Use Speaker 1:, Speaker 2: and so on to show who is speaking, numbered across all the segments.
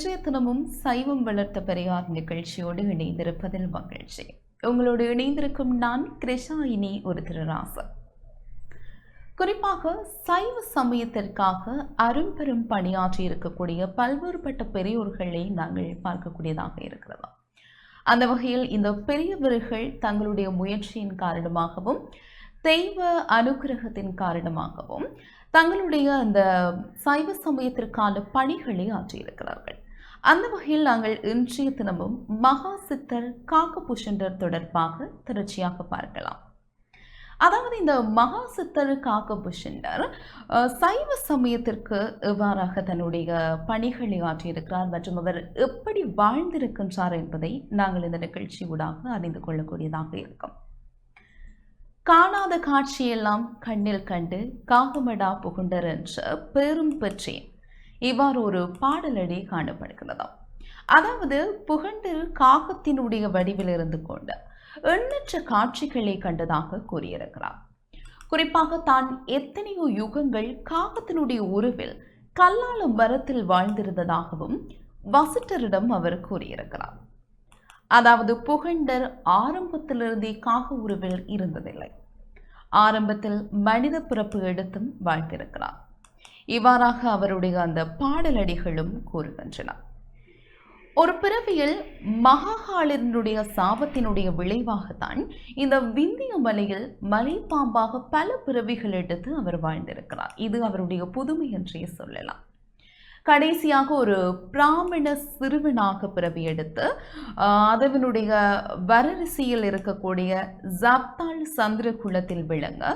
Speaker 1: இன்றைய தினமும் சைவம் வளர்த்த பெரியார் நிகழ்ச்சியோடு இணைந்திருப்பதில் மகிழ்ச்சி. உங்களோடு இணைந்திருக்கும் நான் கிருஷாயினி ஒரு திருராசன். குறிப்பாக சைவ சமயத்திற்காக அரும்பெரும் பணியாற்றி இருக்கக்கூடிய பல்வேறுபட்ட பெரியோர்களை நாங்கள் பார்க்கக்கூடியதாக இருக்கிறது. அந்த வகையில் இந்த பெரியவர்கள் தங்களுடைய முயற்சியின் காரணமாகவும் தெய்வ அனுகிரகத்தின் காரணமாகவும் தங்களுடைய அந்த சைவ சமயத்திற்கான பணிகளை ஆற்றியிருக்கிறார்கள். அந்த வகையில் நாங்கள் இன்றைய தினமும் மகா சித்தர் காக்கபுஷண்டர் தொடர்பாக தொடர்ச்சியாக பார்க்கலாம். அதாவது இந்த மகா சித்தர் காக்கபுஷண்டர் சைவ சமயத்திற்கு எவ்வாறாக தன்னுடைய பணிகளை ஆற்றியிருக்கிறார் மற்றும் அவர் எப்படி வாழ்ந்திருக்கின்றார் என்பதை நாங்கள் இந்த நிகழ்ச்சி ஊடாக அறிந்து கொள்ளக்கூடியதாக இருக்கும். காணாத காட்சியெல்லாம் கண்ணில் கண்டு காகமடா புகுண்டர் என்ற பெரும் பெற்றே இவ்வாறு ஒரு பாடலடி காணப்படுகிறது. அதாவது புகண்டர் காகத்தினுடைய வடிவில் இருந்து கொண்டு எண்ணற்ற காட்சிகளை கண்டதாக கூறியிருக்கிறார். குறிப்பாக தான் எத்தனையோ யுகங்கள் காகத்தினுடைய உருவில் கல்லால மரத்தில் வாழ்ந்திருந்ததாகவும் வசிட்டரிடம் அவர் கூறியிருக்கிறார். அதாவது புகண்டர் ஆரம்பத்திலிருந்தே காக உருவில் இருந்ததில்லை, ஆரம்பத்தில் மனித பிறப்பு எடுத்தும் வாழ்ந்திருக்கிறார். இவ்வாறாக அவருடைய அந்த பாடலடிகளும் கூறுகின்றன. ஒரு பிறவியில் மகாகாலனுடைய சாபத்தினுடைய விளைவாகத்தான் இந்த விந்திய மலையில் மலைப்பாம்பாக பல பிறவிகள் எடுத்து அவர் வாழ்ந்திருக்கிறார். இது அவருடைய புதுமை என்றே சொல்லலாம். கடைசியாக ஒரு பிராமண சிறுவனாக பிறவி எடுத்து அதனுடைய வரரிசையில் இருக்கக்கூடிய ஜப்தால் சந்திர குலத்தில் விளங்க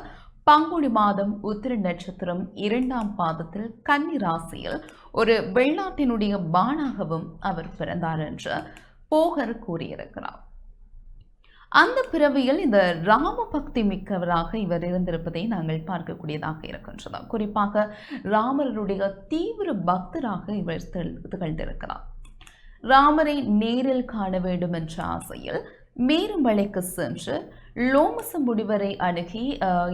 Speaker 1: பங்குனி மாதம் உத்திர நட்சத்திரம் 2ஆம் பாதத்தில் கன்னி ராசியில் ஒரு வெள்ளாட்டினுடைய பானாகவும் அவர் பிறந்தார் என்று போகர் கூறியிருக்கிறார். அந்த பிறவியில் இந்த ராம பக்தி மிக்கவராக இவர் இருந்திருப்பதை நாங்கள் பார்க்கக்கூடியதாக இருக்கின்றது. குறிப்பாக ராமருடைய தீவிர பக்தராக இவர் திகழ்ந்திருக்கிறார். ராமரை நேரில் காண வேண்டும் என்ற ஆசையில் மேருமலைக்கு சென்று லோமச முனிவரை அணுகி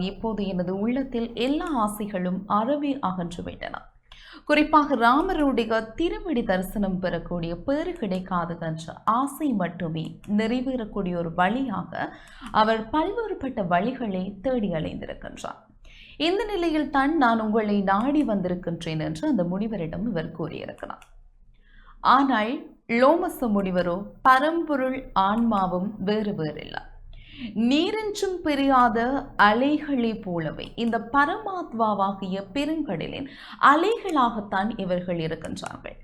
Speaker 1: இப்போது எனது உள்ளத்தில் எல்லா ஆசைகளும் அறவே அகன்றுவிட்டன. குறிப்பாக ராமருடைய திருவடி தரிசனம் பெறக்கூடிய பேறு கிடைக்காது என்ற ஆசை மட்டுமே நிறைவேறக்கூடிய ஒரு வழியாக அவர் பல்வேறுபட்ட வழிகளை தேடி அலைந்திருக்கின்றார். இந்த நிலையில் தான் நான் உங்களை நாடி வந்திருக்கின்றேன் என்று அந்த முனிவரிடம் இவர் கூறியிருக்கிறார். ஆனால் லோமச முனிவரோ பரம்பொருள் ஆன்மாவும் வேறு வேறில்லை, நீரென்றும் பிரியாத அலைகளை போலவே இந்த பரமாத்மாவாகிய பெருங்கடலின் அலைகளாகத்தான் இவர்கள் இருக்கின்றார்கள்.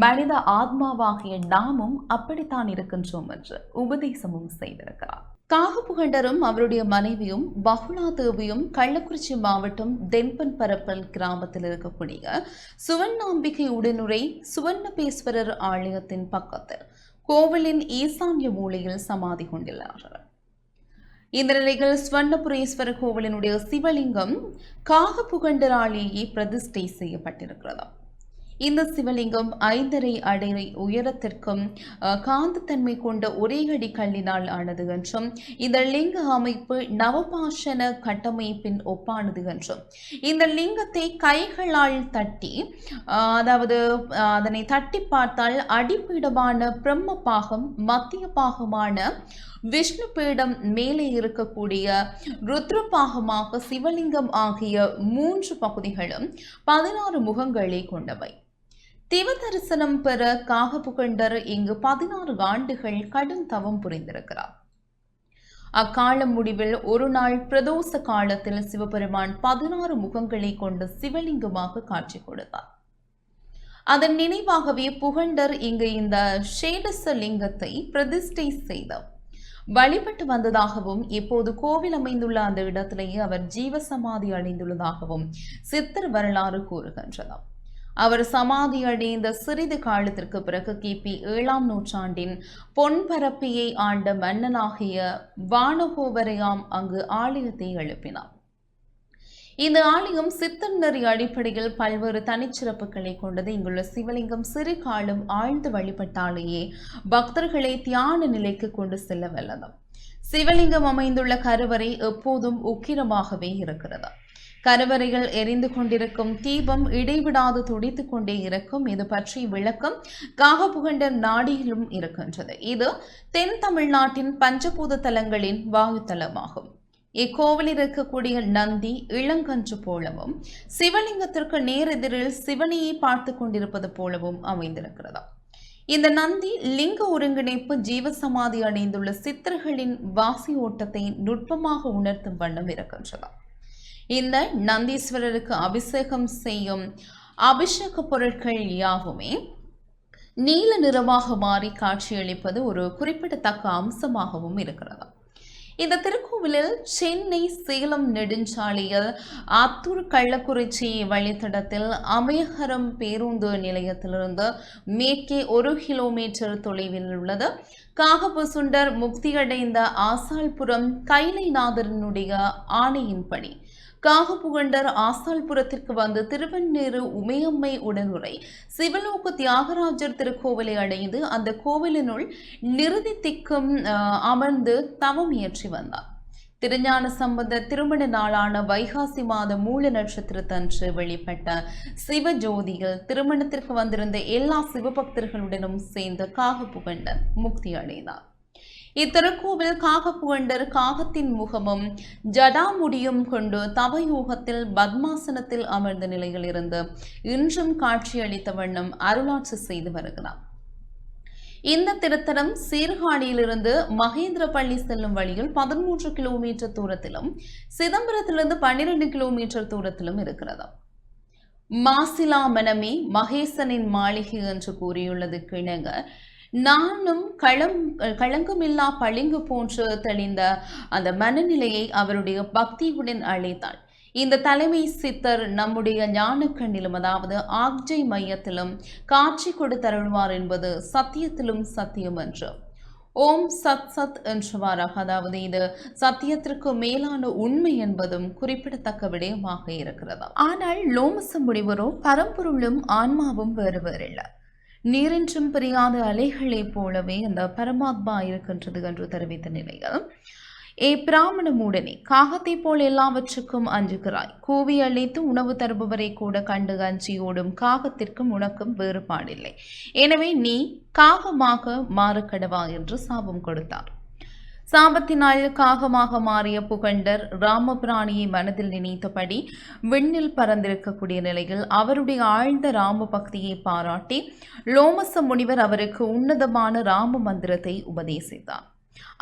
Speaker 1: மனித ஆத்மாவாகிய நாமும் அப்படித்தான் இருக்கின்றோம் என்று உபதேசமும் செய்திருக்கிறார். காகபுகண்டரும் அவருடைய மனைவியும் பகுலா தேவியும் கள்ளக்குறிச்சி மாவட்டம் தென்பன் பரப்பல் கிராமத்தில் இருக்கக்கூடிய சுவர்ணாம்பிகை உடனுரை சுவர்ணபேஸ்வரர் ஆலயத்தின் பக்கத்தில் கோவிலின் ஈசான்ய மூலையில் சமாதி கொண்டுள்ளார்கள். இந்த நிலையில் ஸ்வர்ணபுரேஸ்வரர் கோவிலினுடைய சிவலிங்கம் காகபுகண்டராலேயே பிரதிஷ்டை செய்யப்பட்டிருக்கிறது. இந்த சிவலிங்கம் 5.5 அடி உயரத்திற்கும் காந்தத்தன்மை கொண்ட ஒரே அடி கல்லினால் ஆனது என்றும் இந்த லிங்க அமைப்பு நவபாஷண கட்டமைப்பின் ஒப்பானது என்றும் இந்த லிங்கத்தை கைகளால் தட்டி அதாவது அதனை தட்டி பார்த்தால் அடிப்பீடமான பிரம்ம பாகம், மத்திய பாகமான விஷ்ணு பீடம், மேலே இருக்கக்கூடிய ருத்ரபாகமாக சிவலிங்கம் ஆகிய 3 பகுதிகளும் 16 முகங்களை கொண்டவை. திவ தரிசனம் பெற காகபுகண்டர் இங்கு 16 ஆண்டுகள் கடும் தவம் புரிந்திருக்கிறார். அக்கால முடிவில் ஒரு நாள் பிரதோஷ காலத்தில் சிவபெருமான் 16 முகங்களை கொண்ட சிவலிங்கமாக காட்சி கொடுத்தார். அதன் நினைவாகவே புகண்டர் இங்கு இந்த ஷேடச லிங்கத்தை பிரதிஷ்டை செய்தார். வழிபட்டு வந்ததாகவும் இப்போது கோவில் அமைந்துள்ள அந்த இடத்திலேயே அவர் ஜீவசமாதி அடைந்துள்ளதாகவும் சித்தர் வரலாறு கூறுகின்றது. அவர் சமாதி அடைந்த சிறிது காலத்திற்கு பிறகு கிபி 7ஆம் நூற்றாண்டின் பொன்பரப்பியை ஆண்ட மன்னனாகிய வானகோவரையாம் அங்கு ஆலயத்தை எழுப்பினார். இந்த ஆலயம் சித்தர் நெறி அடிப்படையில் பல்வேறு தனிச்சிறப்புகளை கொண்டது. இங்குள்ள சிவலிங்கம் சிறு காலம் ஆழ்ந்து வழிபட்டாலேயே பக்தர்களை தியான நிலைக்கு கொண்டு செல்ல வல்லது. சிவலிங்கம் அமைந்துள்ள கருவறை எப்போதும் உக்கிரமாகவே இருக்கிறது. கருவறையில் எரிந்து கொண்டிருக்கும் தீபம் இடைவிடாது துடித்துக் கொண்டே இருக்கும். இது பற்றி விளக்கம் காகபுகண்டர் நாடியிலும் இருக்கின்றது. இது தென் தமிழ்நாட்டின் பஞ்சபூத தலங்களின் வாயுத்தலமாகும். இக்கோவிலில் இருக்கக்கூடிய நந்தி இளங்கன்று போலவும் சிவலிங்கத்திற்கு நேரெதிரில் சிவனையை பார்த்து கொண்டிருப்பது போலவும் அமைந்திருக்கிறதா. இந்த நந்தி லிங்க ஒருங்கிணைப்பு ஜீவசமாதி அடைந்துள்ள சித்தர்களின் வாசி ஓட்டத்தை நுட்பமாக உணர்த்தும் வண்ணம் இருக்கின்றதா. இந்த நந்தீஸ்வரருக்கு அபிஷேகம் செய்யும் அபிஷேக பொருட்கள் யாவுமே நீல நிறமாக மாறி காட்சியளிப்பது ஒரு குறிப்பிடத்தக்க அம்சமாகவும் இருக்கிறதா. இந்த திருக்கோவிலில் சென்னை சேலம் நெடுஞ்சாலையில் ஆத்தூர் கள்ளக்குறிச்சி வழித்தடத்தில் அமயகரம் பேருந்து நிலையத்திலிருந்து மேற்கே 1 கிலோமீட்டர் தொலைவில் உள்ளது. காகபசுண்டர் முக்தியடைந்த ஆசால்புரம் கைலைநாதரனுடைய ஆணையின்படி காகபுகண்டர் ஆசால்புரத்திற்கு வந்து திருவண்ணேறு உமையம்மை உடனுரை சிவலோக தியாகராஜர் திருக்கோவிலை அடைந்து அந்த கோவிலினுள் நிறுதி திக்கும் அமர்ந்து தவம் இயற்றி வந்தார். திருஞான சம்பந்தர் திருமண நாளான வைகாசி மாத மூல நட்சத்திரத்தன்று வெளிப்பட்ட சிவஜோதியில் திருமணத்திற்கு வந்திருந்த எல்லா சிவபக்தர்களுடனும் சேர்ந்து காகபுகண்டர் முக்தி அடைந்தார். இத்திருக்கோவில் காகபுகண்டர் காகத்தின் முகமும் ஜடாமுடியும் கொண்டு தவயோகத்தில் பத்மாசனத்தில் அமர்ந்த நிலையில் இருந்து இன்றும் காட்சியளித்த வண்ணம் அருளாட்சி செய்து வருகிறார். இந்த திருத்தலம் சீர்காழியிலிருந்து மகேந்திரப்பள்ளி செல்லும் வழியில் 13 கிலோமீட்டர் தூரத்திலும் சிதம்பரத்திலிருந்து 12 கிலோமீட்டர் தூரத்திலும் இருக்கிறது. மாசிலா மனமே மகேசனின் மாளிகை என்று கூறியுள்ளது கிணங்க நானும் களங்கமில்லா பளிங்கு போன்று தெளிந்த அந்த மனநிலையை அவருடைய பக்தியுடன் அழைத்தாள். இந்த தலைமை சித்தர் நம்முடைய ஞானக்கண்ணிலும் அதாவது ஆக்ஜை மையத்திலும் காட்சி கொடுத்தருள்வார் என்பது சத்தியத்திலும் சத்தியம் என்று. ஓம் சத் சத் என்றவாறாக, அதாவது இது சத்தியத்திற்கு மேலான உண்மை என்பதும் குறிப்பிடத்தக்க விடயமாக இருக்கிறது. ஆனால் லோமச முனிவரோ பரம்பொருளும் ஆன்மாவும் வேறு வேறில்லை, நீரென்றும் பிரியாத அலைகளைப் போலவே அந்த பரமாத்மா இருக்கின்றது என்று தெரிவித்த நிலையில், ஏ பிராமண மூடனே, காகத்தை போல் எல்லாவற்றுக்கும் அஞ்சுகிறாய். கூவி அழைத்து உணவு தருபவரை கூட கண்டு அஞ்சியோடும் காகத்திற்கும் உனக்கும் வேறுபாடில்லை. எனவே நீ காகமாக மாறுகடவா என்று சாபம் கொடுத்தார். சாபத்தினால் காகமாக மாறிய புகண்டர் ராமபிராணியை மனதில் நினைத்தபடி விண்ணில் பறந்திருக்கக்கூடிய நிலையில் அவருடைய ஆழ்ந்த ராம பக்தியை பாராட்டி லோமச முனிவர் அவருக்கு உன்னதமான ராம மந்திரத்தை உபதேசித்தார்.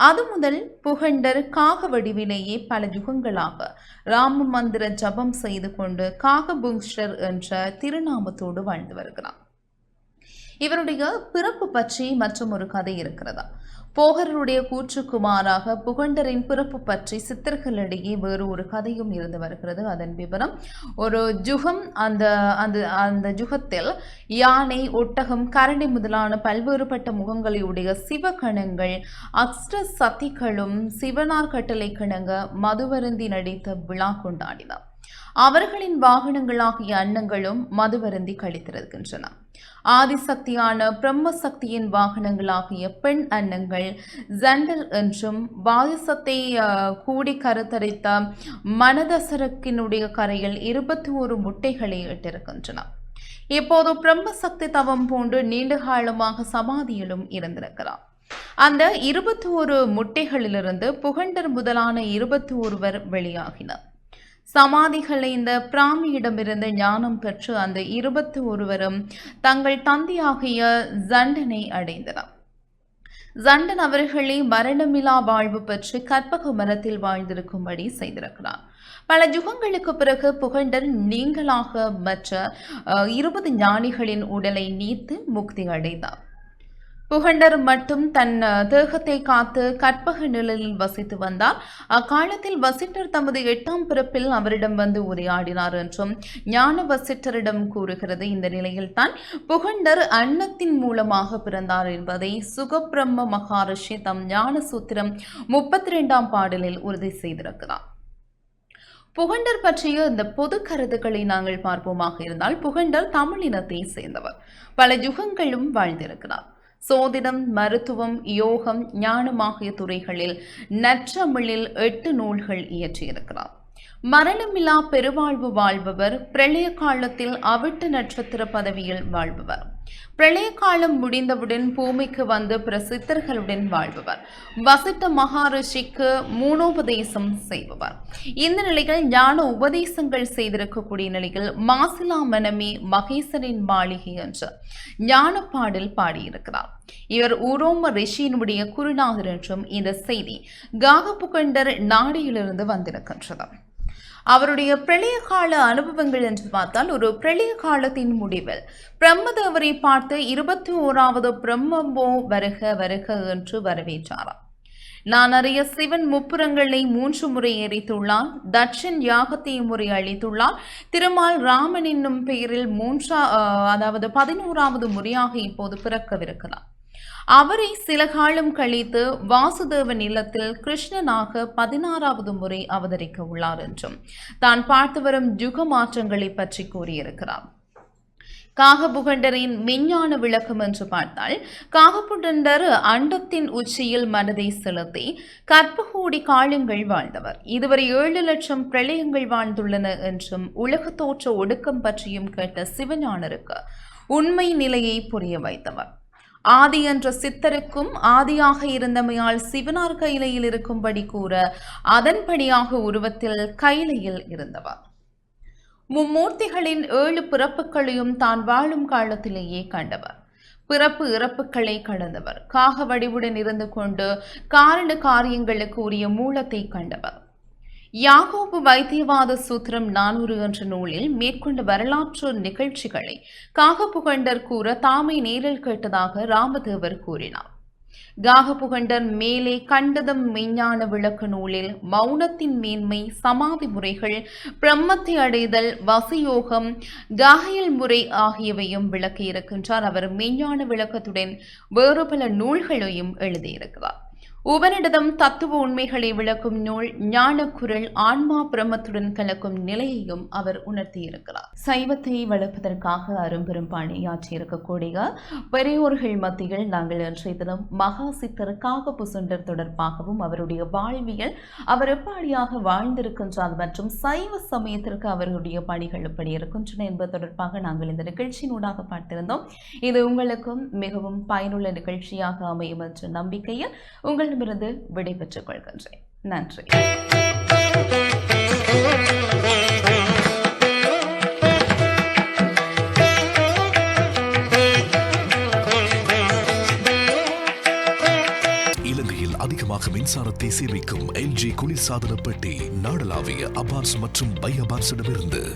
Speaker 1: அது முதல் புகண்டர் காக வடிவிலேயே பல யுகங்களாக ராம மந்திர ஜபம் செய்து கொண்டு காகபுங்ஷர் என்ற திருநாமத்தோடு வாழ்ந்து வருகிறார். இவருடைய பிறப்பு பற்றி மற்றும் ஒரு கதை இருக்கிறதா. போகருடைய கூற்றுக்கு மாறாக புகண்டரின் பிறப்பு பற்றி சித்தர்களிடையே வேறு ஒரு கதையும் இருந்து வருகிறது. அதன் விவரம், ஒரு ஜுகம், அந்த ஜுகத்தில் யானை, ஒட்டகம், கரடி முதலான பல்வேறுபட்ட முகங்களையுடைய சிவகணங்கள் அஷ்ட சத்திகளும் சிவனார் கட்டளை கிணங்க மதுவருந்தி நடித்த விழா கொண்டாடினார். அவர்களின் வாகனங்களாகிய அன்னங்களும் மதுவருந்தி கழித்திருக்கின்றன. ஆதிசக்தியான பிரம்மசக்தியின் வாகனங்களாகிய பெண் அன்னங்கள் ஜண்டல் என்றும், வாயுசத்தை கூடி கருத்தரித்த மனதசரக்கினுடைய கரையில் 21 முட்டைகளை இட்டிருக்கின்றன. இப்போது பிரம்மசக்தி தவம் போன்று நீண்ட காலமாக சமாதியிலும் இருந்திருக்கிறார். அந்த 21 முட்டைகளிலிருந்து புகண்டர் முதலான 21 வெளியாகினர். சமாதிகளை இந்த பிராமியிடமிருந்து ஞானம் பெற்று அந்த 21 தங்கள் தந்தையாகிய ஜண்டனை அடைந்தனர். ஜண்டன் அவர்களை மரணமிலா வாழ்வு பெற்று கற்பக மரத்தில் வாழ்ந்திருக்கும்படி செய்திருக்கிறார். பல யுகங்களுக்கு பிறகு புகண்டர் நீங்களாக மற்ற 20 ஞானிகளின் உடலை நீத்து முக்தி அடைந்தார். புகண்டர் மட்டும் தன் தேகத்தை காத்து கற்பக நிழலில் வசித்து வந்தார். அக்காலத்தில் வசிட்டர் தமது 8ஆம் பிறப்பில் அவரிடம் வந்து உரையாடினார் என்றும் ஞான வசிட்டரிடம் கூறுகிறது. இந்த நிலையில் தான் புகண்டர் அன்னத்தின் மூலமாக பிறந்தார் என்பதை சுகபிரம்ம மகாரிஷி தம் ஞான சூத்திரம் 32ஆம் பாடலில் உறுதி செய்திருக்கிறார். புகண்டர் பற்றிய இந்த பொது கருத்துக்களை நாங்கள் பார்ப்போமாக இருந்தால், புகண்டர் தமிழ் இனத்தை சேர்ந்தவர், பல யுகங்களும் வாழ்ந்திருக்கிறார். சோதிடம், மருத்துவம், யோகம், ஞானம் ஆகிய துறைகளில் நற்றமிழில் 8 நூல்கள் இயற்றியிருக்கிறார். மரணமில்லா பெருவாழ்வு வாழ்பவர், பிரளய காலத்தில் அவிட்ட நட்சத்திர பதவியில் வாழ்பவர், பிரளய காலம் முடிந்தவுடன் பூமிக்கு வந்து பிரசித்தர்களுடன் வாழ்பவர், வசிட்ட மகாரிஷிக்கு மூனோபதேசம் செய்பவர். இந்த நிலையில் ஞான உபதேசங்கள் செய்திருக்கக்கூடிய நிலையில் மாசிலா மனமே மகேசரின் மாளிகை என்று ஞான பாடல் பாடியிருக்கிறார். இவர் உரோம ரிஷியினுடைய குருநாதர் என்றும் இந்த செய்தி காகபுகண்டர் நாடியிலிருந்து வந்திருக்கின்றது. அவருடைய பிரளய கால அனுபவங்கள் என்று பார்த்தால், ஒரு பிரளய காலத்தின் முடிவில் பிரம்மதேவரை பார்த்து 21வது பிரம்மம்போ வருக வருக என்று வரவேற்றாராம். நான் அறிய சிவன் முப்புறங்களை 3 முறை எரித்துள்ளார், தட்சன் யாகத்தை முறை அளித்துள்ளார், திருமால் ராமன் என்னும் பெயரில் 11வது முறையாக இப்போது பிறக்கவிருக்கிறார். அவரை சில காலம் கழித்து வாசுதேவன் இல்லத்தில் கிருஷ்ணனாக 16வது முறை அவதரிக்க உள்ளார் என்றும் தான் பார்த்து வரும் யுக மாற்றங்களை பற்றி கூறியிருக்கிறார். காகபுகண்டரின் மெஞ்ஞான விளக்கம் என்று பார்த்தால், காகபுகண்டர் அண்டத்தின் உச்சியில் மனதை செலுத்தி கற்பகோடி காலங்கள் வாழ்ந்தவர். இதுவரை 7 லட்சம் பிரளயங்கள் வாழ்ந்துள்ளன என்றும் உலக தோற்ற ஒடுக்கம் பற்றியும் கேட்ட சிவஞானருக்கு உண்மை நிலையை புரிய வைத்தவர். ஆதி என்ற சித்தருக்கும் ஆதியாக இருந்தமையால் சிவனார் கைலையில் இருக்கும்படி கூற அதன்படியாக உருவத்தில் கைலையில் இருந்தவர். மும்மூர்த்திகளின் 7 பிறப்புகளையும் தான் வாழும் காலத்திலேயே கண்டவர். பிறப்பு இறப்புகளை கடந்தவர். காக வடிவுடன் இருந்து கொண்டு காரண காரியங்களுக்கு உரிய மூலத்தை கண்டவர். யாகோபு வைத்தியவாத சூத்திரம் 400 என்ற நூலில் மேற்கொண்ட வரலாற்று நிகழ்ச்சிகளை காகபுகண்டர் கூற தாமே நேரில் கேட்டதாக ராமதேவர் கூறினார். காகபுகண்டர் மேலே கண்டதம் மெஞ்ஞான விளக்க நூலில் மௌனத்தின் மேன்மை, சமாதி முறைகள், பிரம்மத்தை அடைதல், வசயோகம், காகையல் முறை ஆகியவையும் விளக்கியிருக்கின்றார். அவர் மெஞ்ஞான விளக்கத்துடன் வேறு பல நூல்களையும் எழுதியிருக்கிறார். உபனிடதம் தத்துவ உண்மைகளை விளக்கும் நூல் ஞானக்குரல் ஆன்மா பிரம்மத்துடன் கலக்கும் நிலையையும் அவர் உணர்த்தியிருக்கிறார். சைவத்தை வளர்ப்பதற்காக அரும்பெரும் பணியாற்றியிருக்கக்கூடிய பெரியோர்கள் மத்தியில் நாங்கள் இன்றைய தினம் மகா சித்தர் காகபுசுண்டர் தொடர்பாகவும் அவருடைய வாழ்வியல், அவர் எப்படியாக வாழ்ந்திருக்கின்றார் மற்றும் சைவ சமயத்திற்கு அவருடைய பணிகள் எப்படி இருக்கின்றன என்பது தொடர்பாக நாங்கள் இந்த நிகழ்ச்சியினூடாக பார்த்திருந்தோம். இது உங்களுக்கும் மிகவும் பயனுள்ள நிகழ்ச்சியாக அமையும் என்ற நம்பிக்கையில் உங்களிடமிருந்து விடைபெற்றுக் கொள்கின்றேன். நன்றி.
Speaker 2: இலங்கையில் அதிகமாக மின்சாரத்தை சேமிக்கும் LG குளிர்சாதன பெட்டி நாடளாவிய அபார்ஸ் மற்றும் பை அபார்ஸிடமிருந்து